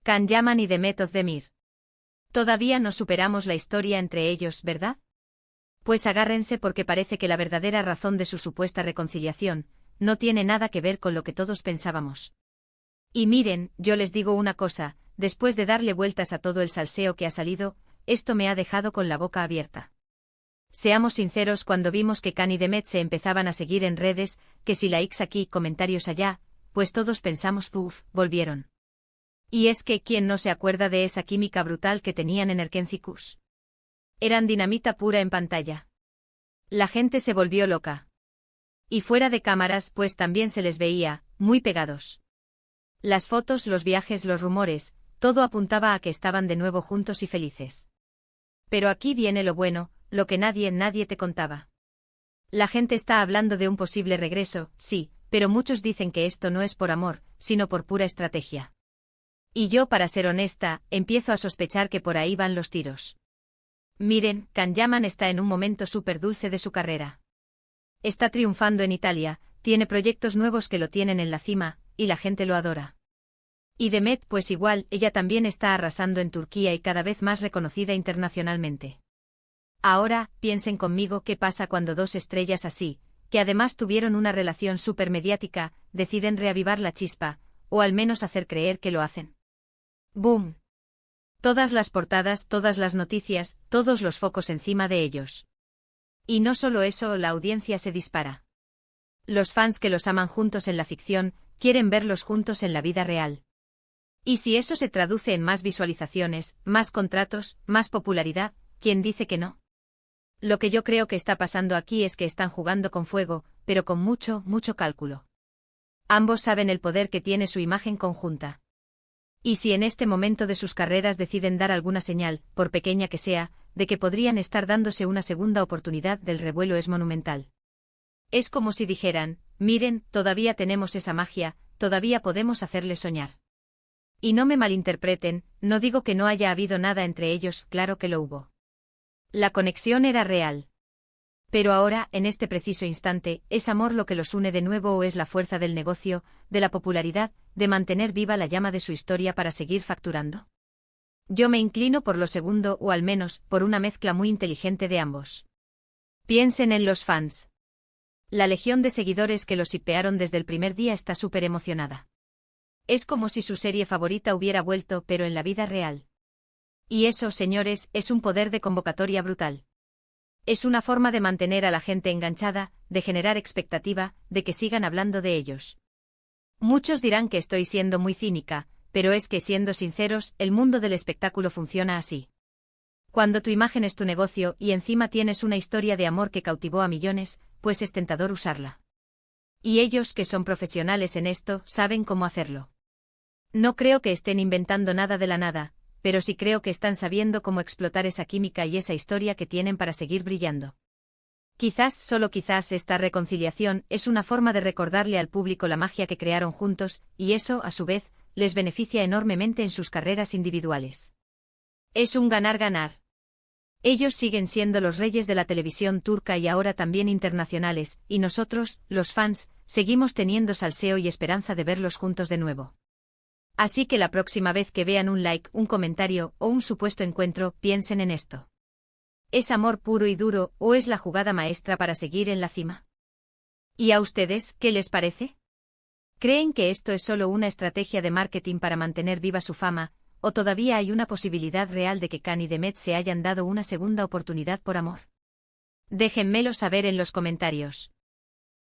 Can Yaman y Demet Özdemir. Todavía no superamos la historia entre ellos, ¿verdad? Pues agárrense porque parece que la verdadera razón de su supuesta reconciliación no tiene nada que ver con lo que todos pensábamos. Y miren, yo les digo una cosa, después de darle vueltas a todo el salseo que ha salido, esto me ha dejado con la boca abierta. Seamos sinceros, cuando vimos que Can y Demet se empezaban a seguir en redes, que si likes aquí, comentarios allá, pues todos pensamos, puf, volvieron. Y es que, ¿quién no se acuerda de esa química brutal que tenían en Erkencicus? Eran dinamita pura en pantalla. La gente se volvió loca. Y fuera de cámaras, pues también se les veía, muy pegados. Las fotos, los viajes, los rumores, todo apuntaba a que estaban de nuevo juntos y felices. Pero aquí viene lo bueno, lo que nadie te contaba. La gente está hablando de un posible regreso, sí, pero muchos dicen que esto no es por amor, sino por pura estrategia. Y yo, para ser honesta, empiezo a sospechar que por ahí van los tiros. Miren, Can Yaman está en un momento súper dulce de su carrera. Está triunfando en Italia, tiene proyectos nuevos que lo tienen en la cima, y la gente lo adora. Y Demet, pues igual, ella también está arrasando en Turquía y cada vez más reconocida internacionalmente. Ahora, piensen conmigo qué pasa cuando dos estrellas así, que además tuvieron una relación súper mediática, deciden reavivar la chispa, o al menos hacer creer que lo hacen. ¡Boom! Todas las portadas, todas las noticias, todos los focos encima de ellos. Y no solo eso, la audiencia se dispara. Los fans que los aman juntos en la ficción, quieren verlos juntos en la vida real. Y si eso se traduce en más visualizaciones, más contratos, más popularidad, ¿quién dice que no? Lo que yo creo que está pasando aquí es que están jugando con fuego, pero con mucho cálculo. Ambos saben el poder que tiene su imagen conjunta. Y si en este momento de sus carreras deciden dar alguna señal, por pequeña que sea, de que podrían estar dándose una segunda oportunidad, del revuelo es monumental. Es como si dijeran, miren, todavía tenemos esa magia, todavía podemos hacerles soñar. Y no me malinterpreten, no digo que no haya habido nada entre ellos, claro que lo hubo. La conexión era real. Pero ahora, en este preciso instante, ¿es amor lo que los une de nuevo o es la fuerza del negocio, de la popularidad, de mantener viva la llama de su historia para seguir facturando? Yo me inclino por lo segundo, o al menos, por una mezcla muy inteligente de ambos. Piensen en los fans. La legión de seguidores que los hipearon desde el primer día está súper emocionada. Es como si su serie favorita hubiera vuelto, pero en la vida real. Y eso, señores, es un poder de convocatoria brutal. Es una forma de mantener a la gente enganchada, de generar expectativa, de que sigan hablando de ellos. Muchos dirán que estoy siendo muy cínica, pero es que, siendo sinceros, el mundo del espectáculo funciona así. Cuando tu imagen es tu negocio y encima tienes una historia de amor que cautivó a millones, pues es tentador usarla. Y ellos, que son profesionales en esto, saben cómo hacerlo. No creo que estén inventando nada de la nada, pero sí creo que están sabiendo cómo explotar esa química y esa historia que tienen para seguir brillando. Quizás, solo quizás, esta reconciliación es una forma de recordarle al público la magia que crearon juntos, y eso, a su vez, les beneficia enormemente en sus carreras individuales. Es un ganar-ganar. Ellos siguen siendo los reyes de la televisión turca y ahora también internacionales, y nosotros, los fans, seguimos teniendo salseo y esperanza de verlos juntos de nuevo. Así que la próxima vez que vean un like, un comentario o un supuesto encuentro, piensen en esto. ¿Es amor puro y duro o es la jugada maestra para seguir en la cima? ¿Y a ustedes, qué les parece? ¿Creen que esto es solo una estrategia de marketing para mantener viva su fama, o todavía hay una posibilidad real de que Can y Demet se hayan dado una segunda oportunidad por amor? Déjenmelo saber en los comentarios.